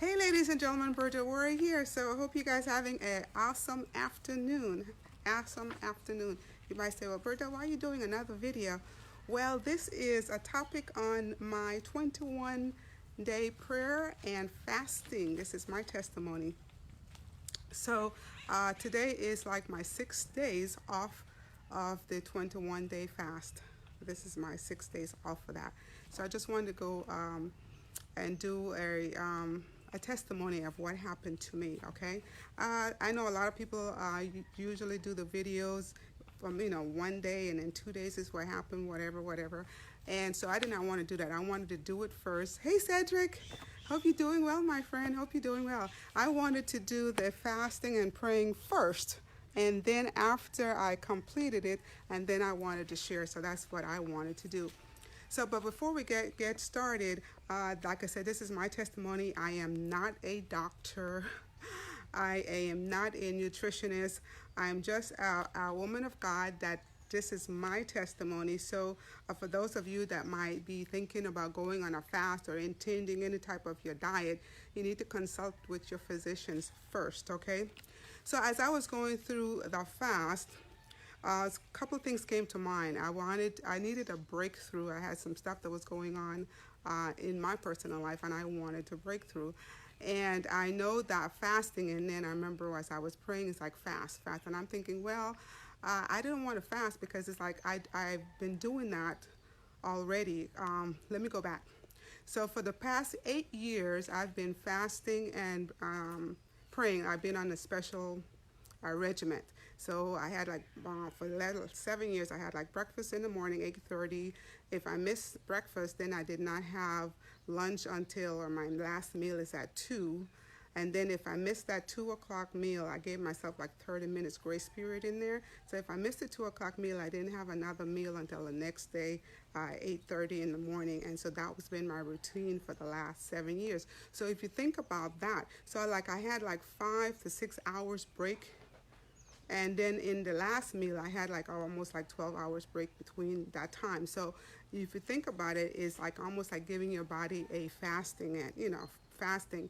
Hey ladies and gentlemen, Berdel, we're here. So I hope you guys are having an awesome afternoon. Awesome afternoon. You might say, well, Berdel, why are you doing another video? Well, this is a topic on my 21-day prayer and fasting. This is my testimony. So today is like my 6 days off of the 21-day fast. This is my 6 days off for that. So I just wanted to go and do a testimony of what happened to me, okay? I know a lot of people usually do the videos from, one day and then 2 days is what happened, whatever. And so I did not want to do that. I wanted to do it first. Hey, Cedric. Hope you're doing well, my friend. Hope you're doing well. I wanted to do the fasting and praying first. And then after I completed it, and then I wanted to share. So that's what I wanted to do. So, but before we get started, like I said, this is my testimony. I am not a doctor. I am not a nutritionist. I'm just a woman of God that this is my testimony. So for those of you that might be thinking about going on a fast or intending any type of your diet, you need to consult with your physicians first, okay? So as I was going through the fast, a couple of things came to mind. I needed a breakthrough. I had some stuff that was going on in my personal life, and I wanted to break through. And I know that fasting, and then I remember as I was praying, it's like fast. And I'm thinking, well, I didn't want to fast because it's like I've been doing that already. Let me go back. So for the past 8 years, I've been fasting and praying. I've been on a special regiment. So I had for the 7 years, I had breakfast in the morning, 8:30. If I missed breakfast, then I did not have lunch or my last meal is at 2. And then if I missed that 2 o'clock meal, I gave myself 30 minutes grace period in there. So if I missed the 2 o'clock meal, I didn't have another meal until the next day, 8:30 in the morning. And so that was been my routine for the last 7 years. So if you think about that, so I had 5 to 6 hours break. And then in the last meal, I had almost 12 hours break between that time. So if you think about it, it's almost like giving your body a fasting fasting.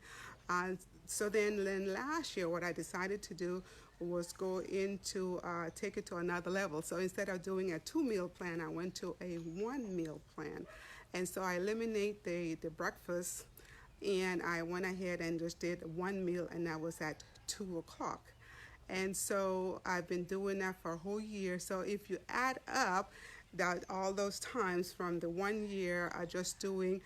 So then last year, what I decided to do was go into take it to another level. So instead of doing a 2-meal plan, I went to a 1-meal plan. And so I eliminate the breakfast, and I went ahead and just did 1 meal, and that was at 2 o'clock. And so I've been doing that for a whole year. So if you add up all those times from the 1 year, just doing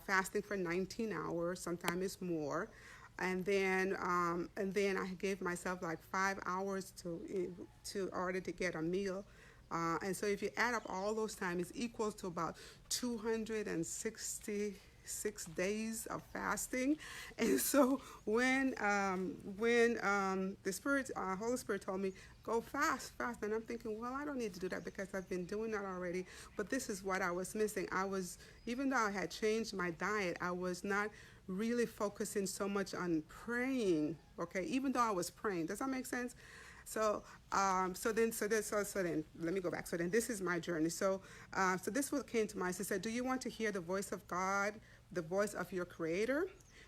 fasting for 19 hours, sometimes it's more. And then I gave myself 5 hours to order to get a meal. And so if you add up all those times, it's equals to about 266 days of fasting. And so when the Holy Spirit told me, go fast, and I'm thinking, well, I don't need to do that because I've been doing that already. But this is what I was missing. Even though I had changed my diet, I was not really focusing so much on praying, okay, even though I was praying. Does that make sense? So then let me go back. So then this is my journey. So this is what came to mind. She said, do you want to hear the voice of God, the voice of your Creator?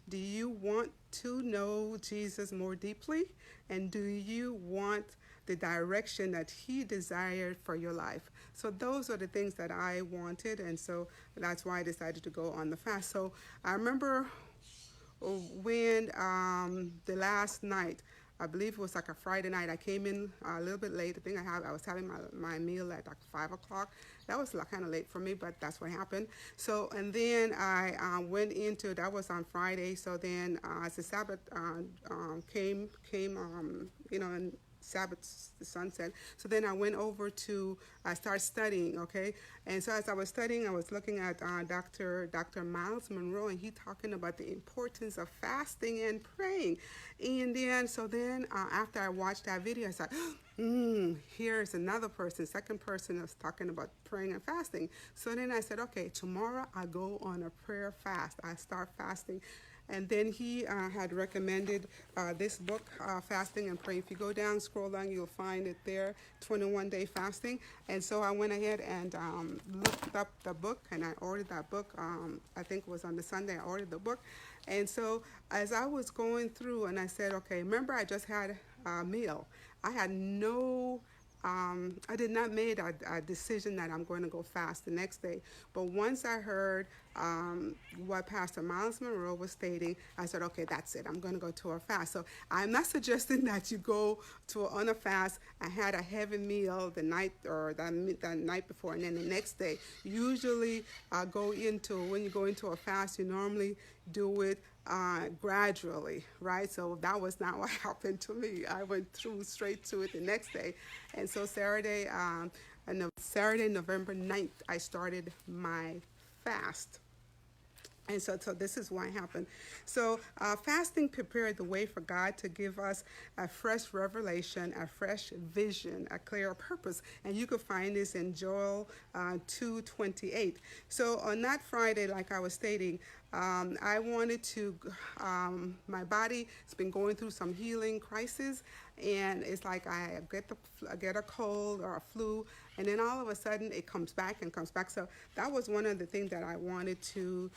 Do you want to know Jesus more deeply? And do you want the direction that He desired for your life? So those are the things that I wanted, and so that's why I decided to go on the fast. So I remember when the last night, I believe it was a Friday night, I came in a little bit late. I think I was having my meal at 5 o'clock. That was kind of late for me, but that's what happened. So, and then I went into, that was on Friday. So then as the Sabbath came, and Sabbath, the sunset. So then I went over I started studying, okay? And so as I was studying, I was looking at Dr. Miles Monroe, and he talking about the importance of fasting and praying. And then, after I watched that video, I said, here's another person, second person that's talking about praying and fasting. So then I said, okay, tomorrow I go on a prayer fast. I start fasting. And then he had recommended this book, Fasting and Praying. If you go down, scroll down, you'll find it there, 21-Day Fasting. And so I went ahead and looked up the book, and I ordered that book. I think it was on the Sunday I ordered the book. And so as I was going through, and I said, okay, remember I just had a meal. I had no I did not make a decision that I'm going to go fast the next day. But once I heard what Pastor Miles Monroe was stating, I said, okay, that's it. I'm going to go to a fast. So I'm not suggesting that you go on a fast and had a heavy meal the night or the night before, and then the next day. Usually, when you go into a fast, you normally do it gradually, right? So that was not what happened to me. I went through straight to it the next day. And so Saturday, November 9th, I started my fast. And so this is what happened. So fasting prepared the way for God to give us a fresh revelation, a fresh vision, a clear purpose. And you can find this in Joel 2:28. So on that Friday, like I was stating, I wanted to, my body has been going through some healing crisis, and it's like I get a cold or a flu, and then all of a sudden it comes back and comes back. So that was one of the things that I wanted to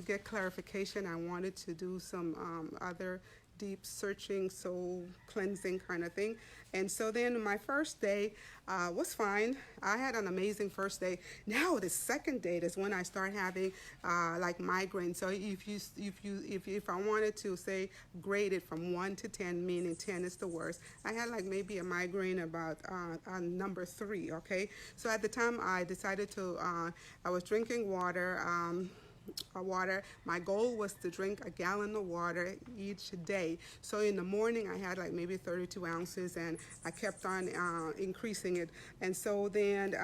get clarification. I wanted to do some other deep searching, soul cleansing kind of thing. And so then my first day was fine. I had an amazing first day. Now the second day is when I start having like migraines. So if I wanted to say grade it from 1 to 10, meaning 10 is the worst, I had like maybe a migraine about number 3. Okay, so at the time I decided to I was drinking water. My goal was to drink a gallon of water each day. So in the morning I had like maybe 32 ounces, and I kept on increasing it. And so then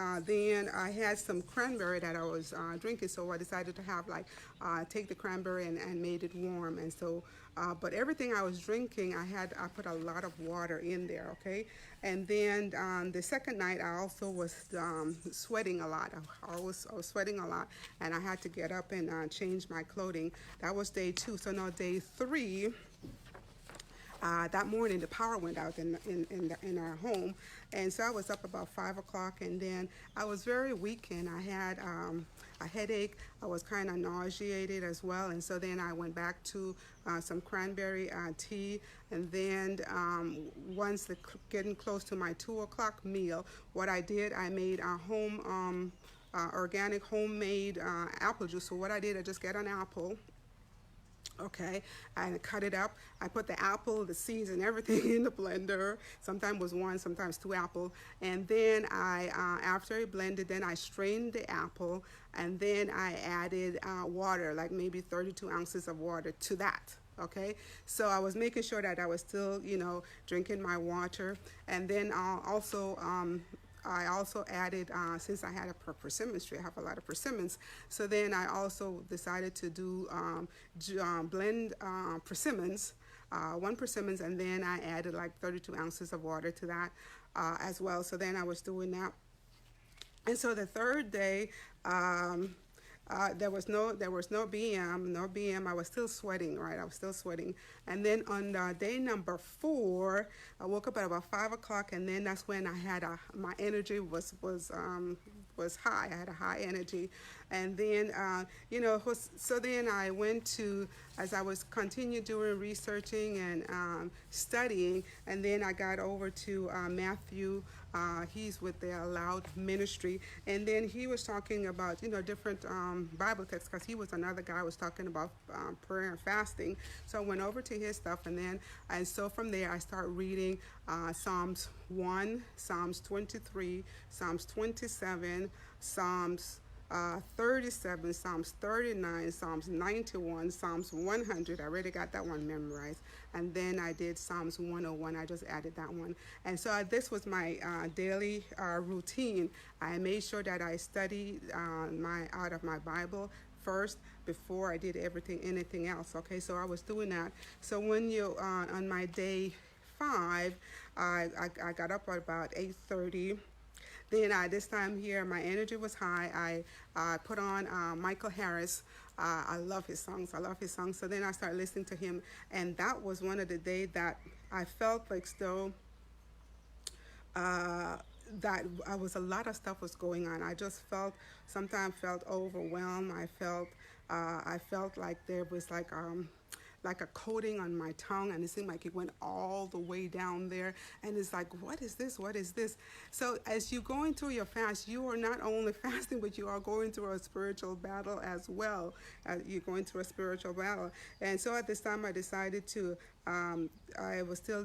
I had some cranberry that I was drinking. So I decided to have take the cranberry and made it warm. And so, but everything I was drinking, I put a lot of water in there. Okay. And then the second night, I also was sweating a lot. I was sweating a lot, and I had to get up and change my clothing. That was day 2. So now day 3. That morning, the power went out in our home, and so I was up about 5 o'clock, and then I was very weak, and I had a headache. I was kind of nauseated as well, and so then I went back to some cranberry tea, and then once getting close to my 2 o'clock meal, what I did, I made a home organic homemade apple juice. So what I did, I just get an apple. Okay, and cut it up. I put the apple, the seeds, and everything in the blender. Sometimes it was 1, sometimes 2 apples. And then after I blended, then I strained the apple, and then I added water, like maybe 32 ounces of water to that. Okay, so I was making sure that I was still, drinking my water. And then I also added, since I had a persimmons tree, I have a lot of persimmons, so then I also decided to do blend persimmons, 1 persimmons, and then I added like 32 ounces of water to that as well. So then I was doing that. And so the third day, there was no BM. I was still sweating, right? I was still sweating. And then on day number 4, I woke up at about 5 o'clock, and then that's when I had my energy was high. I had a high energy, and then so then I went to, as I was continued doing researching and studying, and then I got over to Matthew. He's with the Allowed Ministry, and then he was talking about different Bible texts, because he was another guy who was talking about prayer and fasting. So I went over to his stuff, and so from there I started reading Psalms 1, Psalms 23, Psalms 27, Psalms 37, Psalms 39, Psalms 91, Psalms 100. I already got that one memorized. And then I did Psalms 101. I just added that one. And so this was my daily routine. I made sure that I studied out of my Bible first before I did anything else. Okay, so I was doing that. So when on my day 5, I got up at about 8:30. Then this time here, my energy was high. I put on Michael Harris. I love his songs. So then I started listening to him, and that was one of the days that I felt like still that a lot of stuff was going on. I just sometimes felt overwhelmed. I felt I felt like there was like a coating on my tongue, and it seemed like it went all the way down there, and it's like, what is this, what is this? So as you're going through your fast, you are not only fasting, but you are going through a spiritual battle as well. You're going through a spiritual battle. And so at this time I decided to I was still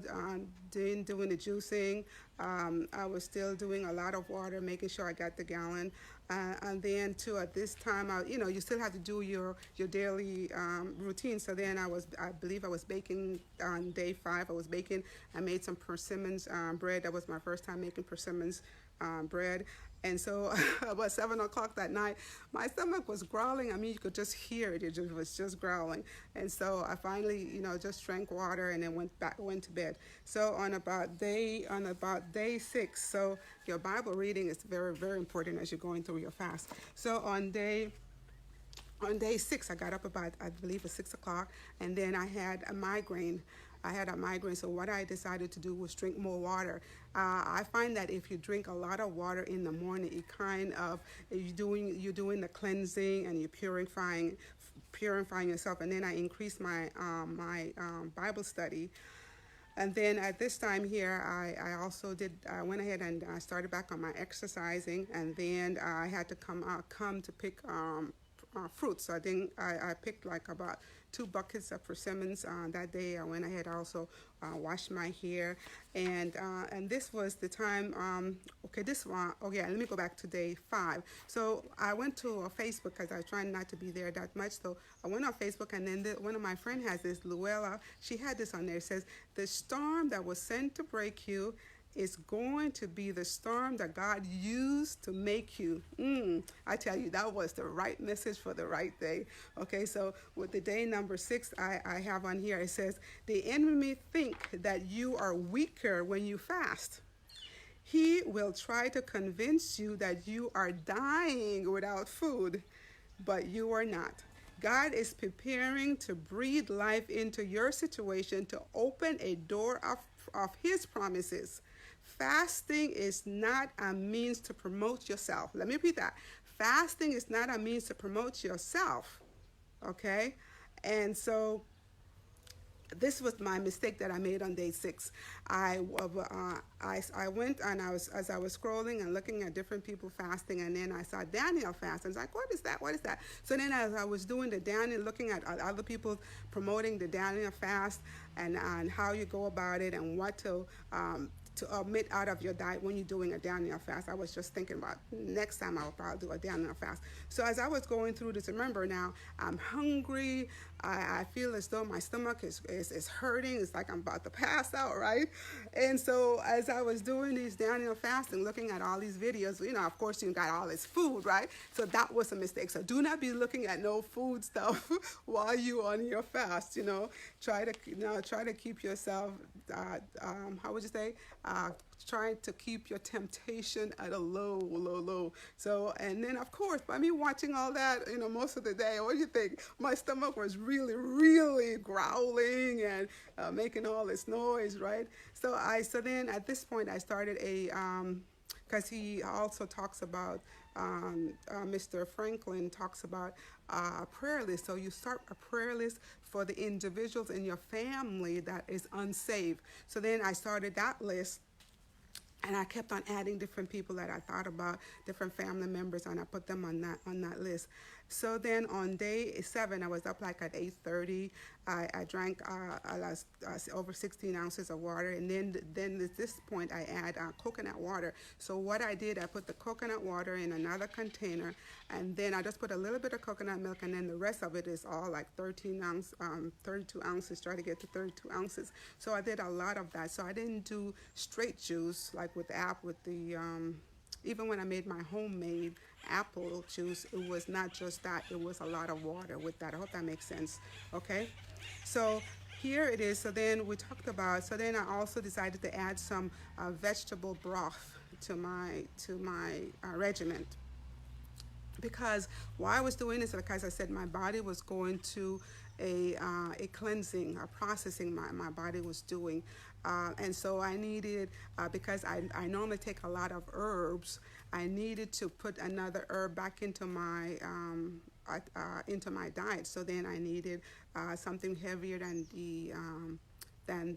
doing the juicing. I was still doing a lot of water, making sure I got the gallon. And then too, at this time, you still have to do your daily routine. So then I believe I was baking on day 5. I was baking. I made some persimmons bread. That was my first time making persimmons bread. And so about 7 o'clock that night, my stomach was growling. I mean, you could just hear it. It was just growling. And so I finally, just drank water and then went to bed. So on about day 6, so your Bible reading is very, very important as you're going through your fast. So on day 6, I got up about, I believe, at 6 o'clock, and then I had a migraine. So what I decided to do was drink more water. I find that if you drink a lot of water in the morning, it kind of, you're doing the cleansing and you're purifying yourself. And then I increased my Bible study. And then at this time here, I also went ahead and I started back on my exercising, and then I had to come to pick fruits. So I picked like about 2 buckets of persimmons that day. I went ahead also washed my hair, and this was the time. Let me go back to day 5. So I went to Facebook because I was trying not to be there that much. So I went on Facebook, and then one of my friends has this, Luella. She had this on there. It says, "The storm that was sent to break you is going to be the storm that God used to make you." I tell you, that was the right message for the right day. Okay, so with the day number 6, I have on here, it says, "The enemy think that you are weaker when you fast. He will try to convince you that you are dying without food, but you are not. God is preparing to breathe life into your situation to open a door of His promises. Fasting is not a means to promote yourself." Let me repeat that. Fasting is not a means to promote yourself. Okay? And so this was my mistake that I made on day 6. I went and as I was scrolling and looking at different people fasting, and then I saw Daniel fast. I was like, what is that? What is that? So then as I was doing the Daniel, looking at other people promoting the Daniel fast and how you go about it and what to omit out of your diet when you're doing a Daniel fast, I was just thinking about next time I'll probably do a Daniel fast. So as I was going through this, remember now, I'm hungry. I feel as though my stomach is hurting. It's like I'm about to pass out, right? And so as I was doing these Daniel fasting, looking at all these videos, of course you got all this food, right? So that was a mistake. So do not be looking at no food stuff while you're on your fast. Try to keep yourself. How would you say? Trying to keep your temptation at a low. So, and then of course, by me watching all that, most of the day, what do you think? My stomach was really, really growling and making all this noise, right? So then at this point, I started because he also talks about, Mr. Franklin talks about a prayer list. So you start a prayer list for the individuals in your family that is unsaved. So then I started that list. And I kept on adding different people that I thought about, different family members, and I put them on that list. So then on day 7, I was up like at 8:30. I drank over 16 ounces of water, and then at this point I add coconut water. So what I did, I put the coconut water in another container, and then I just put a little bit of coconut milk, and then the rest of it is all like 32 ounces. Try to get to 32 ounces. So I did a lot of that. So I didn't do straight juice like with the even when I made my homemade apple juice, it was not just that, it was a lot of water with that. I hope that makes sense. Okay, so here it is. So then we talked about, so then I also decided to add some vegetable broth to my regimen, because why I was doing this, like as I said, my body was going to a cleansing, a processing my body was doing. And so I needed, because I normally take a lot of herbs, I needed to put another herb back into my into my diet. So then I needed something heavier than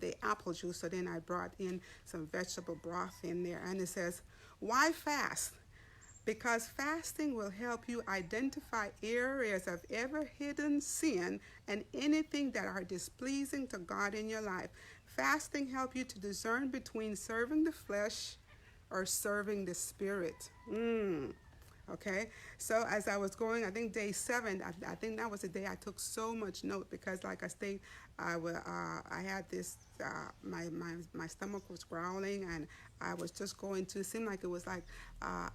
the apple juice. So then I brought in some vegetable broth in there. And it says, why fast? Because fasting will help you identify areas of ever hidden sin and anything that are displeasing to God in your life. Fasting helps you to discern between serving the flesh or serving the spirit. Okay, so as I was going, I think day 7, I think that was the day I took so much note, because like I stated, I had this, my stomach was growling, and I was just going to, it seemed like it was like, how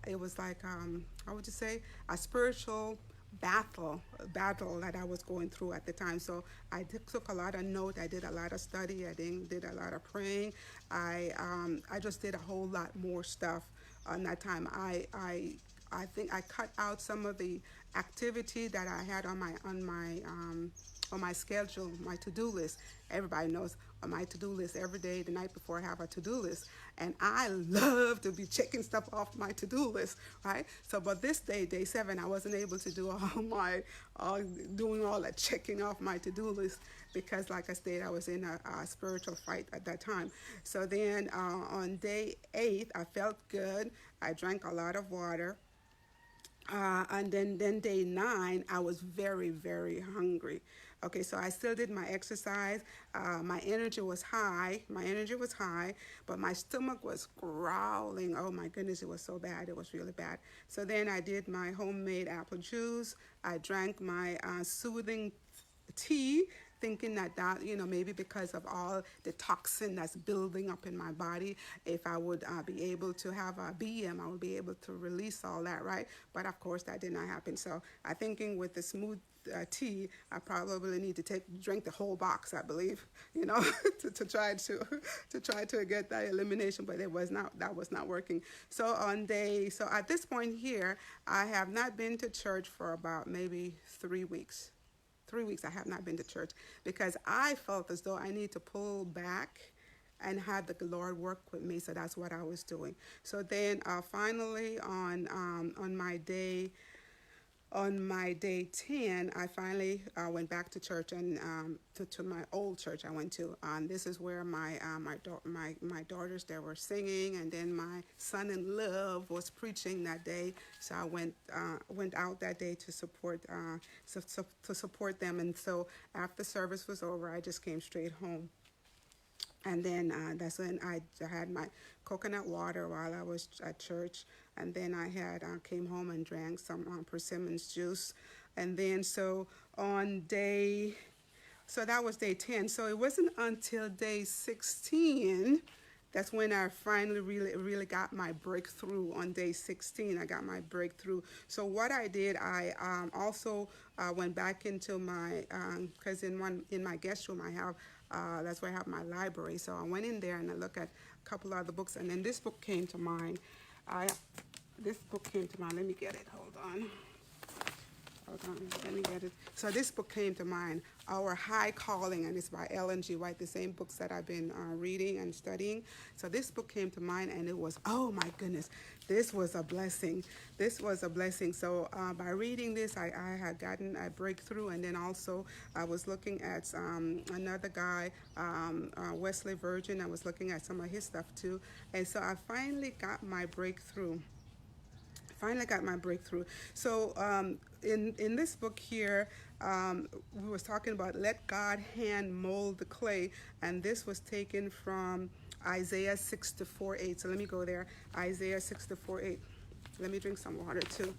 would you say, a spiritual battle that I was going through at the time. So I took a lot of note. I did a lot of study. I did a lot of praying. I just did a whole lot more stuff on that time. I think I cut out some of the activity that I had on my schedule, my to-do list. Everybody knows on my to-do list every day, the night before, I have a to-do list. And I love to be checking stuff off my to-do list, right? So, but this day, day 7, I wasn't able to do doing all that checking off my to-do list, because like I said, I was in a spiritual fight at that time. So then on day 8, I felt good. I drank a lot of water. And then day 9, I was very, very hungry. Okay, so I still did my exercise. My energy was high, but my stomach was growling. Oh my goodness, it was so bad. It was really bad. So then I did my homemade apple juice. I drank my soothing tea, thinking that maybe because of all the toxin that's building up in my body, if I would be able to have a BM, I would be able to release all that, right? But of course that did not happen. So I'm thinking with the smooth tea, I probably need to drink the whole box, I believe, to try to get that elimination, but that was not working. So at this point here, I have not been to church for about maybe 3 weeks. 3 weeks I have not been to church, because I felt as though I need to pull back and have the Lord work with me. So that's what I was doing. So then finally on my day 10, I finally went back to church, and to my old church I went to. This is where my daughters, they were singing, and then my son-in-law was preaching that day. So I went out that day to support them. And so after service was over, I just came straight home. And then that's when I had my coconut water while I was at church. And then I came home and drank some persimmons juice. And then so that was day 10. So it wasn't until day 16 that's when I finally really got my breakthrough. On day 16, I got my breakthrough. So what I did, I also went back into my, because in my guest room I have, that's where I have my library. So I went in there and I looked at a couple other books, and then this book came to mind. Let me get it. Hold on, let me get it. So this book came to mind, Our High Calling, and it's by Ellen G. White, the same books that I've been reading and studying. So this book came to mind, and it was, oh my goodness, this was a blessing. So by reading this, I had gotten a breakthrough. And then also I was looking at another guy, Wesley Virgin. I was looking at some of his stuff too. And so I finally got my breakthrough. So in this book here, we was talking about let God hand mold the clay, and this was taken from Isaiah 6:4-8. So let me go there. Isaiah 6:4-8. Let me drink some water too.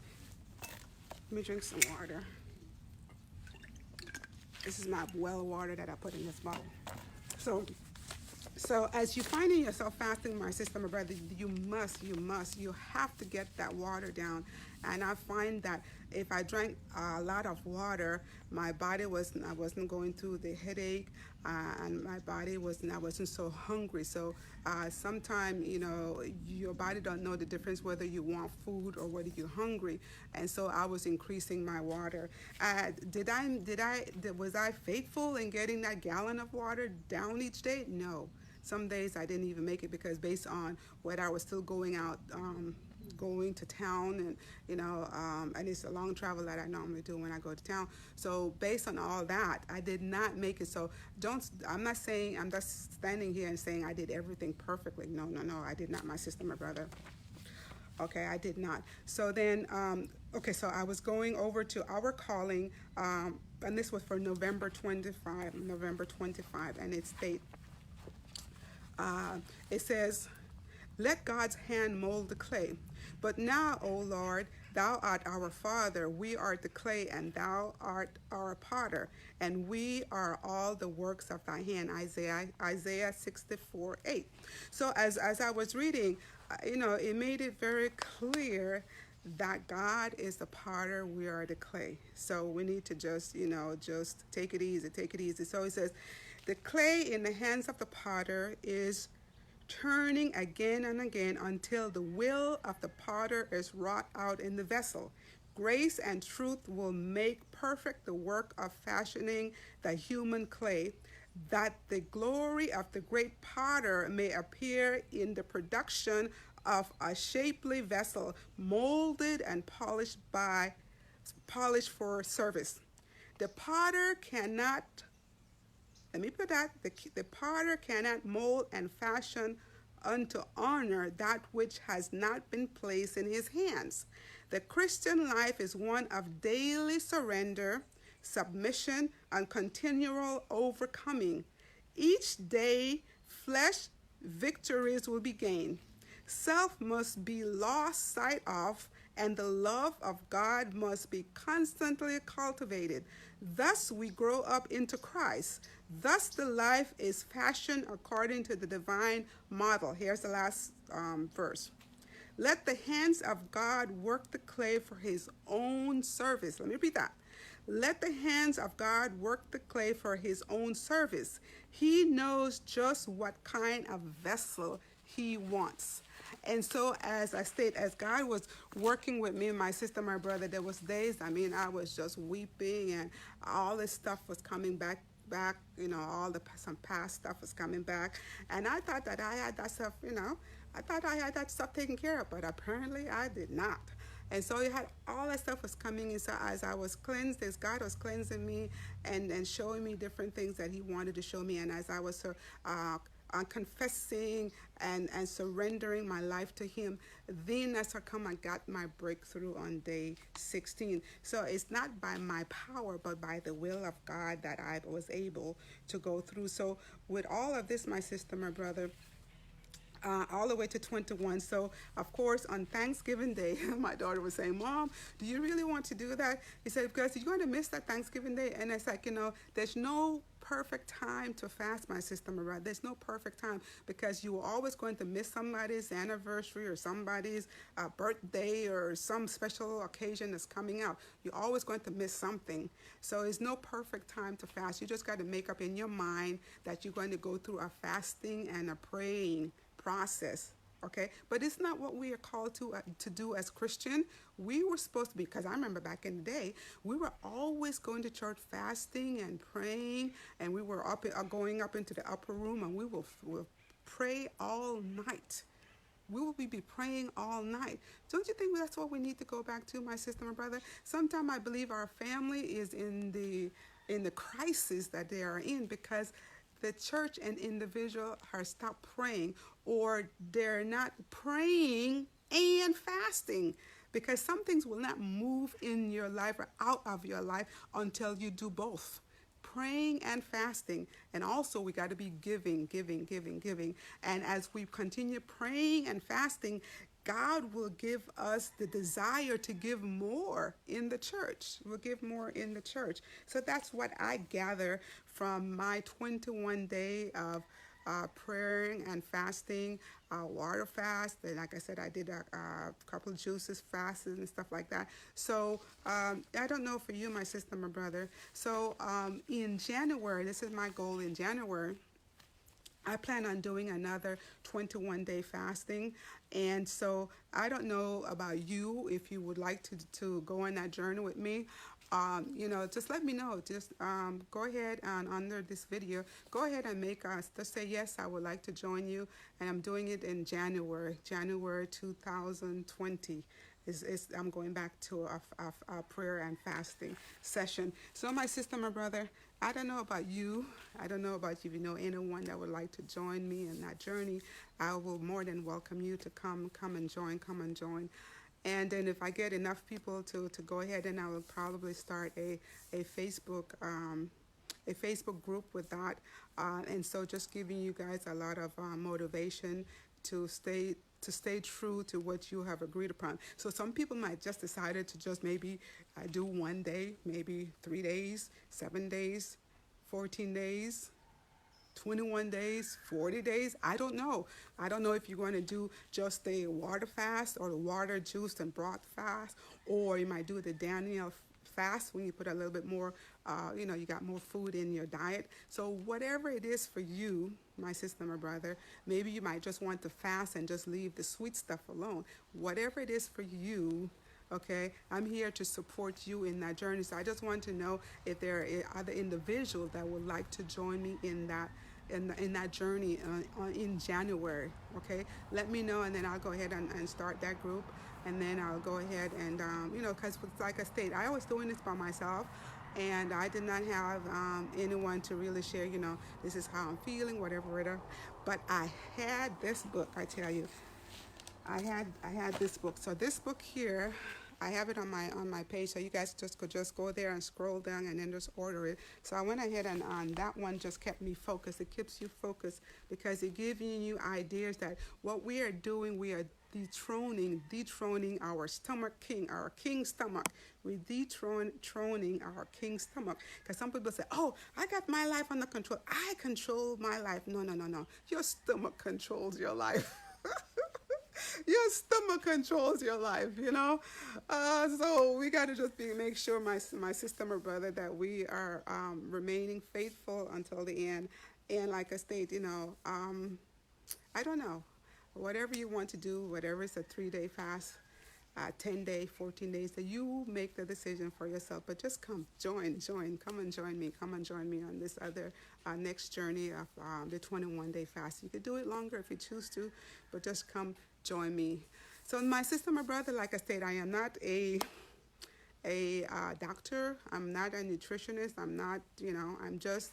This is my well water that I put in this bottle. So as you finding yourself fasting, my sister, my brother, you have to get that water down. And I find that if I drank a lot of water, my body I wasn't going through the headache, and my body I wasn't so hungry. So sometimes, your body don't know the difference whether you want food or whether you're hungry. And so I was increasing my water. Was I faithful in getting that gallon of water down each day? No. Some days I didn't even make it, because based on whether I was still going out going to town, and and it's a long travel that I normally do when I go to town. So based on all that, I did not make it. So I'm not saying, I'm just standing here and saying I did everything perfectly. No, no, no, I did not, my sister, my brother. Okay, I did not. So then, okay, so I was going over to Our Calling, and this was for November 25, and it says, let God's hand mold the clay. But now, O Lord, thou art our Father, we are the clay, and thou art our potter, and we are all the works of thy hand. Isaiah 64:8. So as I was reading, it made it very clear that God is the potter, we are the clay. So we need to just take it easy, take it easy. So it says, the clay in the hands of the potter is turning again and again until the will of the potter is wrought out in the vessel. Grace and truth will make perfect the work of fashioning the human clay, that the glory of the great potter may appear in the production of a shapely vessel, molded and polished for service. The potter cannot the potter cannot mold and fashion unto honor that which has not been placed in his hands. The Christian life is one of daily surrender, submission, and continual overcoming. Each day, flesh victories will be gained. Self must be lost sight of, and the love of God must be constantly cultivated. Thus we grow up into Christ. Thus the life is fashioned according to the divine model. Here's the last verse. Let the hands of God work the clay for his own service. Let me repeat that. Let the hands of God work the clay for his own service. He knows just what kind of vessel he wants. And so as I stated, as God was working with me and my sister, my brother, there was days, I was just weeping, and all this stuff was coming back, some past stuff was coming back. And I thought that I had that stuff, I thought I had that stuff taken care of, but apparently I did not. And so all that stuff was coming in. So as I was cleansed, as God was cleansing me and showing me different things that he wanted to show me, and as I was confessing and surrendering my life to him, then as I got my breakthrough on day 16. So it's not by my power, but by the will of God that I was able to go through. So with all of this, my sister, my brother, all the way to 21. So, of course, on Thanksgiving Day, my daughter was saying, Mom, do you really want to do that? He said, because you're going to miss that Thanksgiving Day. And it's like, there's no perfect time to fast, my sister, my brother. There's no perfect time, because you are always going to miss somebody's anniversary or somebody's birthday or some special occasion that's coming out. You're always going to miss something. So it's no perfect time to fast. You just got to make up in your mind that you're going to go through a fasting and a praying process, okay? But it's not what we are called to do as Christian. We were supposed to be, because I remember back in the day, we were always going to church fasting and praying, and we were going up into the upper room, and we will pray all night. We will be praying all night. Don't you think that's what we need to go back to, my sister, my brother? Sometimes I believe our family is in the crisis that they are in, because the church and individual have stopped praying, or they're not praying and fasting, because some things will not move in your life or out of your life until you do both, praying and fasting. And also we got to be giving. And as we continue praying and fasting, God will give us the desire to give more in the church. We'll give more in the church. So that's what I gather from my 21 day of praying and fasting, water fast. And like I said, I did a couple of juices fasts and stuff like that. So I don't know for you, my sister, my brother. So in January, this is my goal in January, I plan on doing another 21-day fasting. And so I don't know about you, if you would like to go on that journey with me. just let me know. Just go ahead and under this video, go ahead and make us just say yes. I would like to join you, and I'm doing it in January 2020. I'm going back to a prayer and fasting session. So my sister, my brother, I don't know about you. I don't know about you. If you know anyone that would like to join me in that journey, I will more than welcome you to come and join. And then if I get enough people to go ahead, and I will probably start a Facebook group with that. And so just giving you guys a lot of motivation to stay true to what you have agreed upon. So some people might just decided to just maybe do one day, maybe 3 days, 7 days, 14 days, 21 days, 40 days. I don't know. I don't know if you're going to do just the water fast or the water, juice, and broth fast, or you might do the Daniel fast when you put a little bit more, you got more food in your diet. So whatever it is for you, my sister, my brother, maybe you might just want to fast and just leave the sweet stuff alone. Whatever it is for you, okay, I'm here to support you in that journey. So I just want to know if there are other individuals that would like to join me in that journey in January. Okay, let me know, and then I'll go ahead and start that group, and then I'll go ahead and because like I stated, I was doing this by myself, and I did not have anyone to really share, this is how I'm feeling, whatever. But I had this book, I tell you. I had this book. So this book here, I have it on my page, so you guys could just go there and scroll down and then just order it. So I went ahead and that one just kept me focused. It keeps you focused because it gives you ideas that what we are doing, we are dethroning our stomach king, our king stomach. We're dethroning our king stomach. Because some people say, oh, I got my life under control. I control my life. No. Your stomach controls your life. Your stomach controls your life, so we got to just make sure, my sister, my brother, that we are remaining faithful until the end. And like I stated, I don't know, whatever you want to do, whatever it's a 3-day fast, 10 days, 14 days, that you make the decision for yourself. But just come and join me on this other next journey of the 21-day fast. You could do it longer if you choose to, but just come join me. So my sister, my brother, like I said, I am not a doctor. I'm not a nutritionist. I'm not, I'm just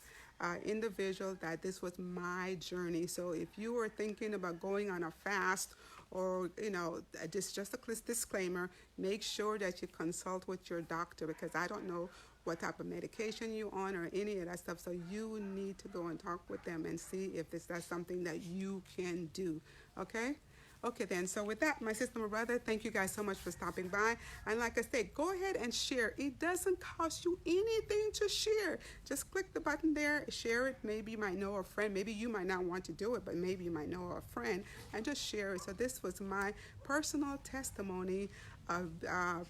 individual that this was my journey. So if you were thinking about going on a fast, or just a disclaimer, make sure that you consult with your doctor, because I don't know what type of medication you're on or any of that stuff. So you need to go and talk with them and see if that's something that you can do. Okay then, so with that, my sister, my brother, thank you guys so much for stopping by. And like I said, go ahead and share. It doesn't cost you anything to share. Just click the button there, share it. Maybe you might know a friend. Maybe you might not want to do it, but maybe you might know a friend, and just share it. So this was my personal testimony of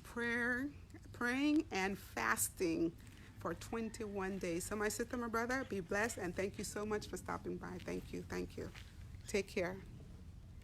praying and fasting for 21 days. So my sister, my brother, be blessed, and thank you so much for stopping by. Thank you. Take care.